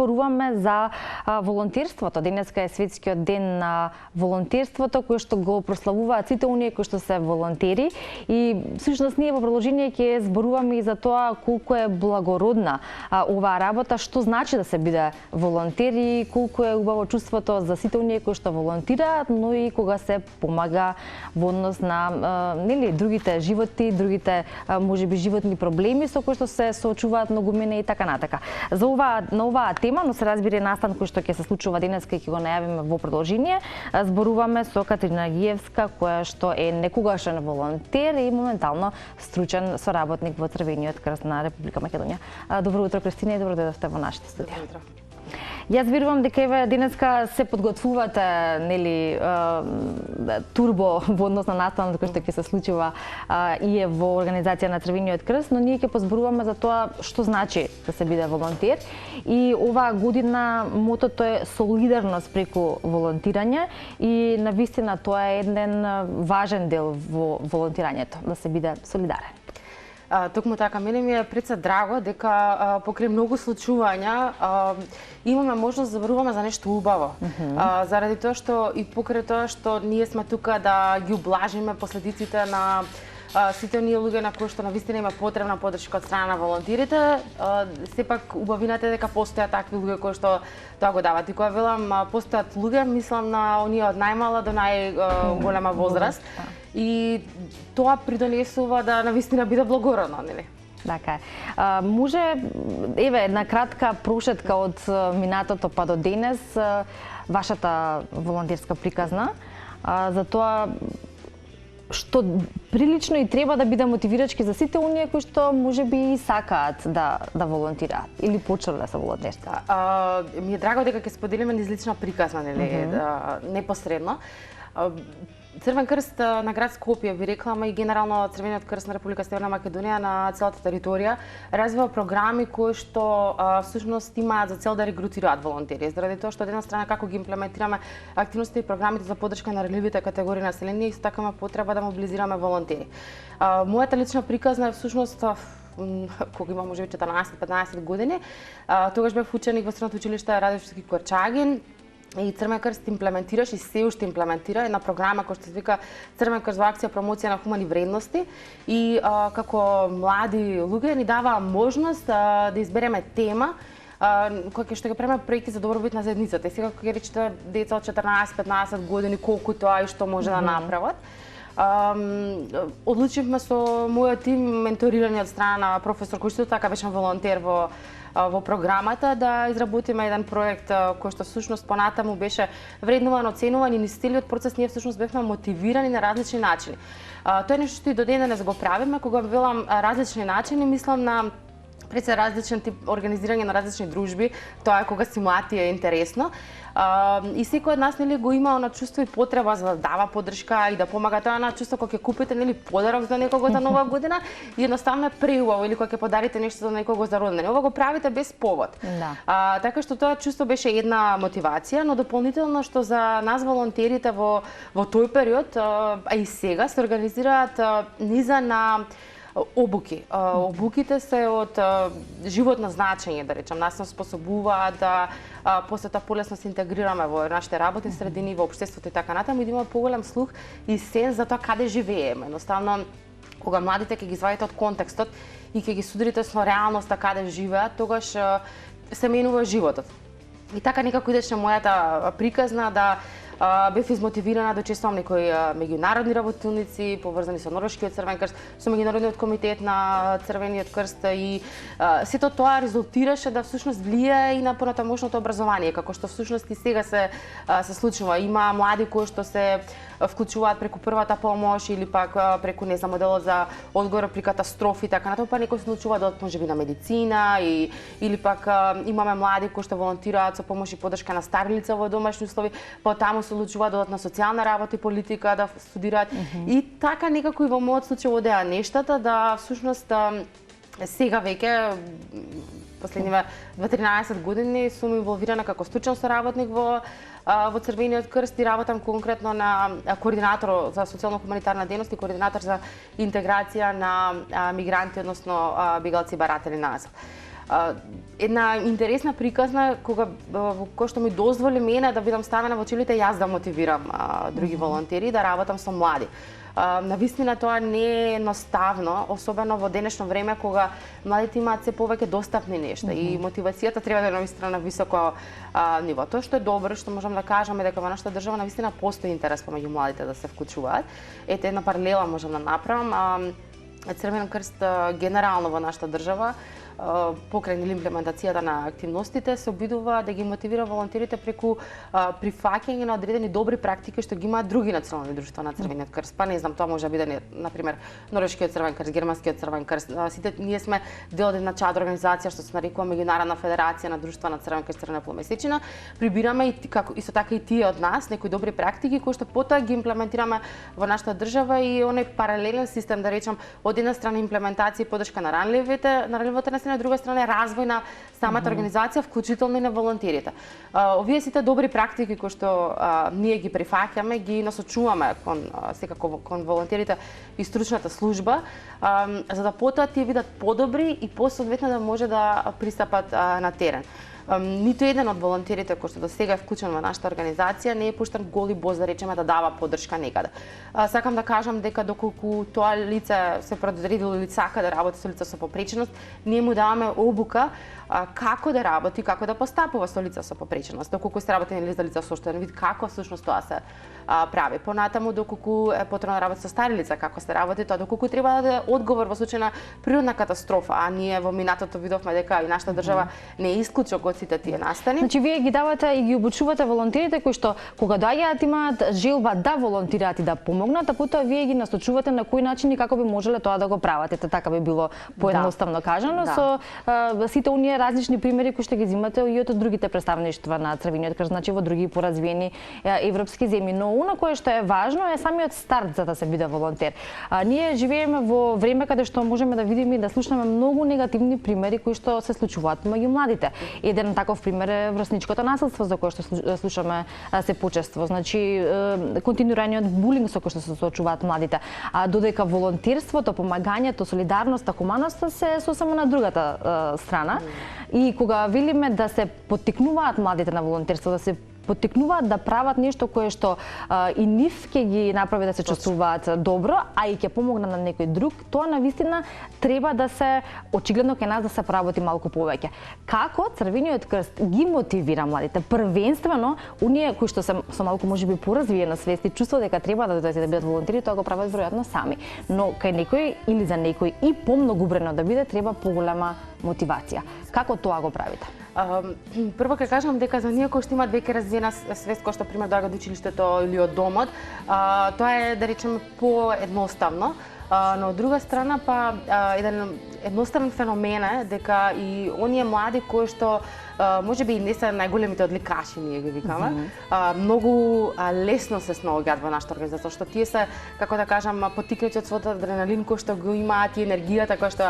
зборуваме за волонтерството. Денеска е светскиот ден на волонтерството, кој што го прославуваат сите оние кои што се волонтери, и всушност ние во продолжение ќе зборуваме и за тоа колку е благородна оваа работа, што значи да се биде волонтер и колку е убаво чувството за сите оние кои што волонтираат, но и кога се помага во однос на другите животи, другите можеби животни проблеми со кои што се соочуваат многумина и така натака. На оваа тема, но се разбира настан кој што ќе се случува денеска и ќе го најавиме во продолжение, зборуваме со Катерина Гиевска, која што е некогашен волонтер и моментално стручен соработник во Црвениот крст на Република Македонија. Добро утро, Кристина, и добро дојдовте во нашата студија. Добро утро. Јас верувам дека еве денеска се подготвувате, турбо во однос на настанот кој што ќе се случува и е во организација на Црвениот крст, но ние ќе позборуваме за тоа што значи да се биде волонтер. И оваа година мотото е солидарност преку волонтирање и навистина тоа е еден важен дел во волонтирањето, да се биде солидарен. Токму така, мене ми е пред се драго дека покрај многу случувања имаме можност да зборуваме за нешто убаво. Заради тоа што и покрај тоа што ние сме тука да ги ублажиме последиците на сите оние луѓе на кои што навистина има потребна поддршка од страна на волонтерите, сепак убавината е дека постојат такви луѓе кои што тоа го дават. И кога велам постојат луѓе, мислам на оние од најмала до најголема возраст. И тоа придонесува да навистина биде благородно, нели? Така е. Може, еве, една кратка прошетка од минатото па до денес, вашата волонтерска приказна, за тоа што прилично и треба да биде мотивирачки за сите оние кои што можеби и сакаат да волонтираат или почнат да се волонтерство. Ми е драго дека ќе споделиме низлична приказна, нели, непосредно. Црвен крст на град Скопје, ви реклама, и генерално Црвениот крст на Република Северна Македонија на целата територија развива програми кои што всушност имаат за цел да регрутираат волонтери. Заради тоа што од една страна како ги имплементираме активностите и програмите за поддршка на ranljivите категории население, исто така има потреба да мобилизираме волонтери. Мојата лична приказна е всушност кога има можеби 14-15 години, тогаш бев ученик во Средното училиште Радовички Корчагин. И Црвен крст имплементираш и се уште имплементира една програма која што се вика Црвен крст во акција промоција на хумани вредности, и како млади луѓе ни дава можност да избереме тема која што ќе правиме проекти за добробит на заедницата. И сега кога ќе речете деца од 14-15 години колку тоа и што може да направат, одлучивме со мојот тим, менторирани од страна на професор кој што така беше волонтер во програмата, да изработиме еден проект кој што всушност понатаму беше вреднуван, оценуван, и низ целиот процес ние всушност бевме мотивирани на различни начини. Тоа е нешто што и до денес го правиме. Кога велам различни начини, мислам на пред се различен тип организирање на различни дружби. Тоа е кога си млад и е интересно. И секој од нас, нели, го има она чувство и потреба за да дава поддршка и да помага. Тоа на чувство кога ќе купите, нели, подарок за некого за нова година и едноставно е преубаво, или кога ќе подарите нешто за некого за роденден. Ова го правите без повод. Така што тоа чувство беше една мотивација, но дополнително што за нас волонтерите во тој период, а и сега, се организираат низа на обуки. Обуките се од животно значење, да речам. Нас се способуваат да после тоа полесно се интегрираме во нашите работни средини, во општеството и така натаму, и да имаме поголем слух и сенс за тоа каде живееме. Едноставно, кога младите ќе ги извадите од контекстот и ќе ги судрите со реалноста каде живеат, тогаш се менува животот. И така некако идеше мојата приказна, да бев измотивирана да учествувам некои меѓународни работилници поврзани со Норвешкиот Црвен крст, со меѓународниот комитет на Црвениот крст, и сето тоа резултираше да всушност влијае и на понатамошното образование, како што всушност и сега се случува. Има млади кои што се вклучуваат преку првата помош или пак преку моделот за одговор при катастрофи, така натаму, па некои се научуваат да одат можеби на медицина, или пак имаме млади кои што волонтираат со помош и поддршка на стари лица во домашни услови, па таму се одлучуваат да одат на социјална работа и политика да студираат. И така некако и во мојот случај одеа нештата, да всушност сега веќе последниве 13 години сум инволвирана како стручен соработник во Црвениот крст и работам конкретно на координатор за социјално-хуманитарна дејност и координатор за интеграција на мигранти, односно бегалци и баратели на азил. Една интересна приказна која што ми дозволи мене да бидам ставена во челите јас да мотивирам други волонтери да работам со млади. Навистина тоа не е едноставно, особено во денешно време кога младите имаат се повеќе достапни нешта и мотивацијата треба да е навистина на високо ниво. Тоа што е добро, што можам да кажам е дека во нашата држава навистина постои интерес помеѓу младите да се вклучуваат. Ете една паралела можам да направам. Црвен крст генерално во нашата држава покрај имплементацијата на активностите се обидува да ги мотивира волонтерите преку прифаќање на одредени добри практики што ги имаат други национални друштва на Црвениот крст. Па не знам, тоа може да биде на пример Норвешкиот Црвен крст, Германскиот Црвен крст. Сите ние сме дел од една чад организација што се нарекува Меѓународна федерација на друштва на Црвен крст, Црвена полумесечина. Прибираме и како исто така и тие од нас некои добри практики кои што потоа ги имплементираме во нашата држава и оној паралелен систем, да речам, од една страна имплементација и поддршка на ранливото население, од друга страна развој на самата организација, вклучително и на волонтерите. Овие сите добри практики кои што ние ги прифаќаме, ги насочуваме секако кон волонтерите и стручната служба, за да потоа тие бидат подобри и посоодветно да може да пристапат на терен. Ниту еден од волонтерите кој што до сега е вклучен во нашата организација не е пуштен гол и боз, да речеме, да дава поддршка некаде. Сакам да кажам дека доколку тоа лице се предодредило или сака да работи со лица со попреченост, ние му даваме обука како да работи, како да постапува со лица со попреченост. Доколку се работи за лица со оштетен вид, како всушност тоа се прави. Понатаму, доколку е потребно да работи со стари лица, како се работи тоа, доколку треба да даде одговор во случај на природна катастрофа, а ние во минатото видовме дека и нашата држава не е исклучок од сите тие настани. Значи вие ги давате и ги обучувате волонтерите кои што кога доаѓаат имаат желба да волонтираат и да помогнат, а потоа вие ги насочувате на кој начин и како би можеле тоа да го прават. Ете така би било поедноставно кажано со сите оние различни примери кои што ги земате и од другите представништва на Црвениот крст, значи во други поразвиени европски земји. Но она кое што е важно е самиот старт за да се биде волонтер. Ние живееме во време каде што можеме да видиме и да слушнеме многу негативни примери кои што се случуваат меѓу младите. Еден таков пример е врсничкото насилство за кое што слушаме се почесто. Значи континуираниот булинг со кој што се соочуваат младите. Додека волонтерството, помагањето, солидарноста, хуманоста се сосема на другата страна. И кога велиме да се поттикнуваат младите на волонтерство, да се поттикнуваат да прават нешто кое што и нив ќе ги направи да се чувствуваат добро, а и ќе помогне на некој друг, тоа навистина треба да се очигледно кај нас да се поработи малку повеќе. Како Црвениот крст ги мотивира младите? Првенствено, оние кои што се со малку можеби поразвиена свест и чувство дека треба да дојдат да бидат волонтери, тоа го прават веројатно сами. Но кај некој или за некој и помногу брено да биде, треба поголема мотивација. Како тоа го правите? Прво ќе кажам дека за ние кои што имаат веќе развиена свест, кои што пример доаѓаат од училиштето или од домот, тоа е, да речеме, поедноставно. Но од друга страна па еден едноставен феномен е дека и оние млади кои што можеби и не се најголемите одликаши, ние ги викаме, многу лесно се снаоѓаат во нашата организација, што тие се, како да кажам, поттикнати од својот адреналин кој што го имаат и енергијата која што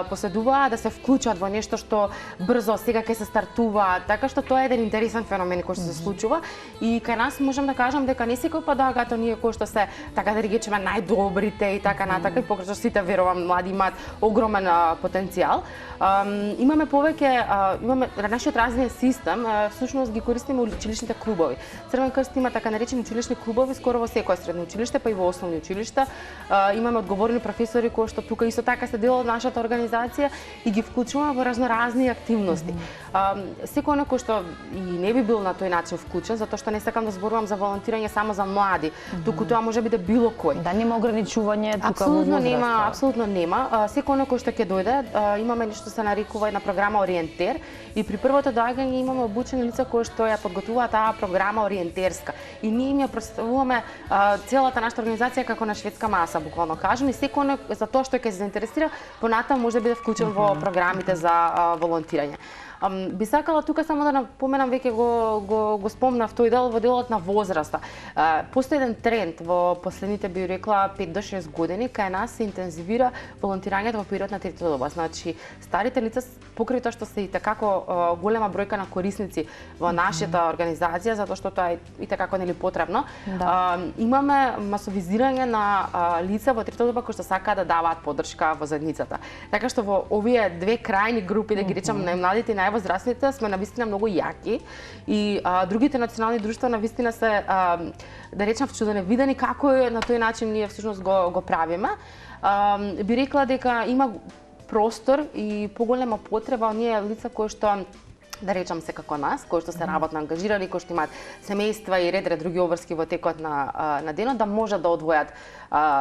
поседуваат, да се вклучат во нешто што брзо сега ќе се стартува, така што тоа е еден интересен феномен кој што се случува и кај нас можам да кажам дека не секој пат доаѓаат оние кои што се, така да речеме, најдобрите и така натака, и покрај сите верувам млади имаат огромен потенцијал. Имаме повеќе, имаме нашиот развоен систем, всушност ги користиме училишните клубови. Црвен крст има така наречени училишни клубови скоро во секое средно училиште, па и во основни училишта. Имаме одговорни професори кои што тука исто така се дел од нашата организација и ги вклучуваме во разноразни активности. Секој некој што и не би бил на тој начин вклучен, затоа што не сакам да зборувам за волонтирање само за млади, туку тоа може биде било кој. Да, нема ограничување тука во возраст. Апсолутно нема. Секој некој што ќе дојде, имаме нешто се нарекува една програма Ориентер и при првото доаѓање имаме обучени лица кои што ја подготвуваат таа програма ориентерска. И ние им ја представуваме целата нашата организација како на шведска маса, буквално кажем, и секој за тоа што ќе се заинтересира, понатаму може да биде вклучен во програмите за волонтирање. Би сакала тука само да напоменам, веќе го спомнав тој дел во делот на возраста. Постои еден тренд во последните, би рекла, 5 до 6 години, кај нас се интензивира волонтирањето во период на третата доба. Значи, старите лица, покрај тоа што се и такако голема бројка на корисници во нашата организација, затоа што тоа е и такако нели потребно, имаме масовизирање на лица во третата доба кои што сакаат да даваат поддршка во заедницата. Така што во овие две крајни групи, да ги речам, најмладите и највозрастните, сме навистина многу јаки и другите национални друштва навистина се, да речам, вчуденевидени како е на тој начин ние всушност го правиме. Би рекла дека има простор и поголема потреба оние лица кои што, да речам, се како нас, кои што се работно ангажирани, кои што имаат семејства и ред други обврски во текот на денот, да можат да одвојат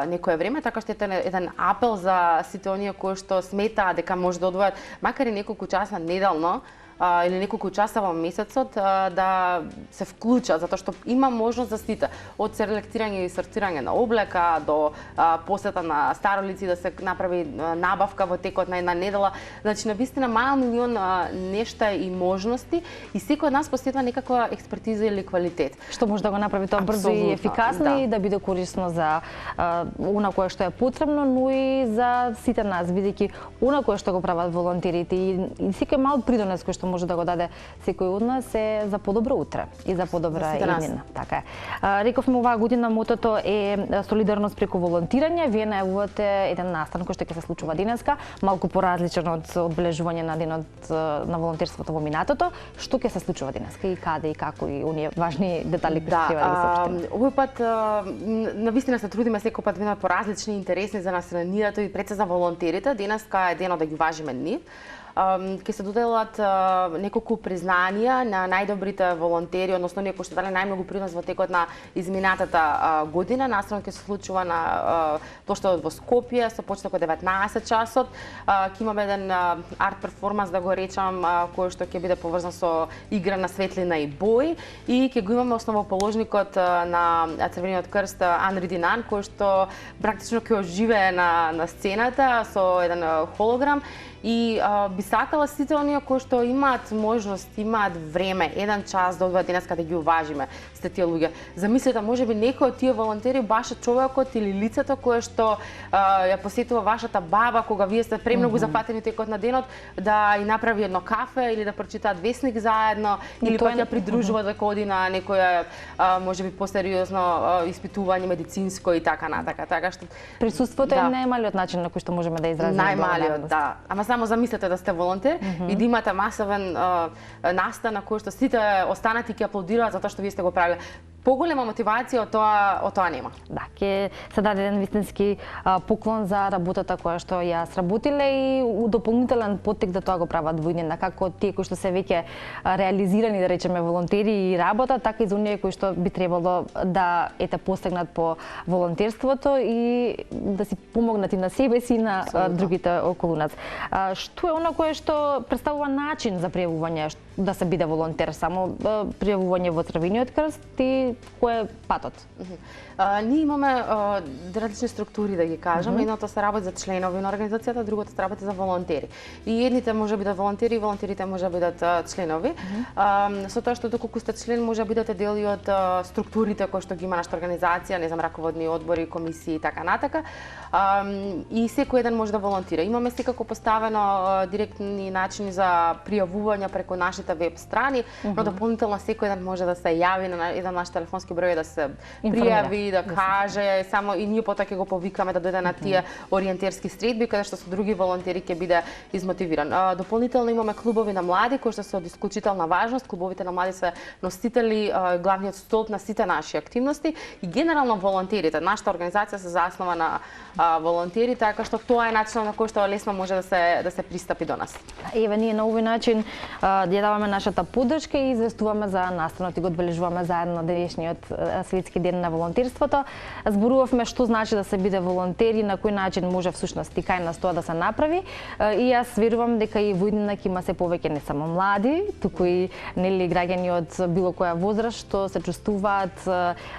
некое време, така што еден апел за сите оние кои што сметаат дека може да одвојат макар и неколку часа неделно или неколку часа во месецот да се вклучат, затоа што има можност за сите, од селектирање и сортирање на облека до посета на старолици, да се направи набавка во текот на една недела. Значи, навистина мал милион нешта и можности и секој од нас посетува некаква експертиза или квалитет. Што може да го направи тоа брзо и ефикасно и да биде корисно за она кое што е потребно, но и за сите нас, бидејќи она кое што го прават волонтерите и секој мал придонес кој што може да го даде секој од нас е за подобро утре и за подобра иднина. Така е. Рековме, оваа година мотото е солидарност преку волонтирање. Вие најавувате еден настан кој што ќе се случува денеска, малку поразличен од одбележување на денот на волонтерството во минатото. Што ќе се случува денеска и каде и како и оние важни детали кои треба да ги соопштиме? Овој пат навистина се трудиме секој пат да поразлични интересни за населението и пред се за волонтерите. Денеска е денот да ги важиме нив. Ќе се доделат неколку признанија на најдобрите волонтери, односно оние кои што дали најмногу принос во текот на изминатата година. Наставно ќе се случува на плоштадот во Скопје со почеток од 19 часот. Ќе имаме еден арт перформанс, да го речам, кој што ќе биде поврзан со игра на светлина и бој и ќе го имаме основоположникот на Црвениот крст Анри Динан, кој што практично ќе оживее на сцената со еден холограм. И би сакала сите оние кои што имаат можност, имаат време, еден час да одвојат денеска да ги уважиме сите тие луѓе. Замислете, можеби некој од тие волонтери баш човекот или лицето кое што ја посетува вашата баба кога вие сте премногу запатени текот на денот, да и направи едно кафе или да прочитаат весник заедно или пак ја придружува да оди на некоја можеби посериозно испитување медицинско и така натака. Така што присуството е најмалиот начин на кој што можеме да изразиме најмалиот, да. Ама само замислете да сте волонтер и да имате масовен настан на кој што сите останати ќе аплодираат затоа што вие сте го правиле. Поголема мотивација од тоа нема. Да, ќе се даде еден вистински поклон за работата која што ја сработиле и дополнителен поттик да тоа го прават војнина, како тие кои што се веќе реализирани, да речеме, волонтери и работа, така и за оние кои што би требало да постигнат по волонтерството и да си помогнат и на себе си и на другите околу нас. Што е она кое што представува начин за пријавување да се биде волонтер? Само пријавување во Црвениот крст и кој е патот? Ние имаме различни структури, да ги кажам. Едното се работи за членови на организацијата, другото се работи за волонтери. И едните може бидат волонтери, и волонтерите може бидат членови. Со тоа што доколку сте член, може бидете дел и од структурите кои што ги има нашата организација, не знам, раководни одбори, комисии и така натака. И секој еден може да волонтира. Имаме секако поставено директни начини за пријавување преку нашите веб страни, но дополнително секој еден може да се јави на еден наш телефонски број, да се пријави, да каже, само и ние потоа ќе го повикаме да дојде на тие ориентерски средби каде што со други волонтери ќе биде измотивиран. Дополнително имаме клубови на млади кои што се од исклучителна важност. Клубовите на млади се носители, главниот столб на сите наши активности и генерално волонтерите. Нашата организација се заснова на волонтери, така што тоа е начинот на кој што лесно може да се пристапи до нас. Еве, ние на овој начин ја даваме даваме нашата поддршка и известуваме за настанот и го одбележуваме заедно денешниот светски ден на волонтерството. Зборувавме што значи да се биде волонтер и на кој начин може всушност и кај нас тоа да се направи. И јас верувам дека и во иднина ќе има се повеќе не само млади, туку и нели граѓани од било која возраст што се чувствуваат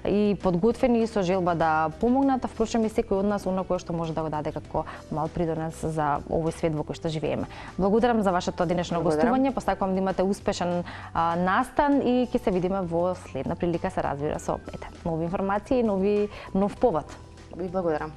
и подготвени и со желба да помогнат, а впрочем и секој од нас оно кое што може да го даде како мал придонес за овој свет во кој што живееме. Благодарам за вашето денешно гостување, посакувам да имате успешен настан и ќе се видиме во следна прилика, се разбира, со нови информации и нов повод. Ви благодарам.